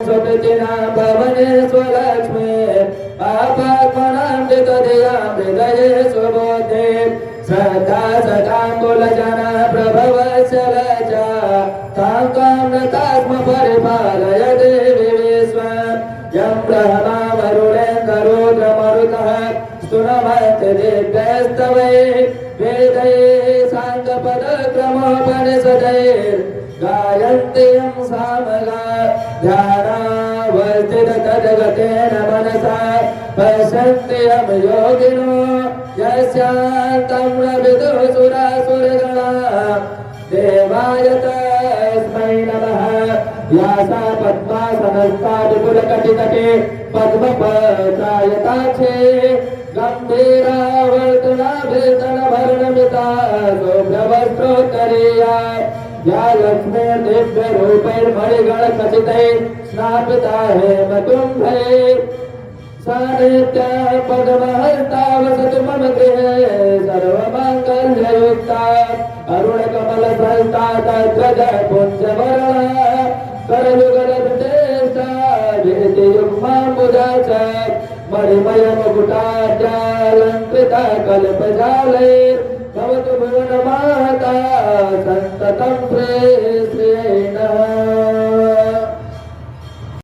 स्वपितिना भवने स्वलक्ष्मे पापात्मनां वितधियां हृदये स्वबोधे श्रद्धा सताम्बुलजना प्रभवत्सलजा तां काम्रतात्म परिपालय देवी विश्वं यं ब्रह्मा वरुणेन्द्ररुद्रमरुतः स्तुनमन्ति दिव्यस्तवै वेदैः साङ्गपदक्रमोपनिषदैः गायन्ति यं सामगा ध्यानावस्थित तद्गतेन मनसा पश्यन्ति यं योगिनो यस्यान्तं न विदुः सुरासुरगणाः देवाय तस्मै नमः व्यासा पद्मासनस्था विपुलकटितटे पद्मपत्रायताक्षे गम्भीरावर्तनाभितनभरणमिता शुभ्रवस्त्रोत्तरीया या लक्ष्मी दिव्यरूपैर्मणिगणखचितैः स्नापिता हेमकुम्भैः सा नित्या पद्महस्ता वसतु मम गृहे सर्वमाङ्गल्ययुक्ता अरुणकमलसंस्था तद्वद पुञ्जवर्णा करयुगलभृतेष्टा वीतियुग्माम्बुजा च मणिमयमुकुटाढ्यालङ्कृता कल्पजालैः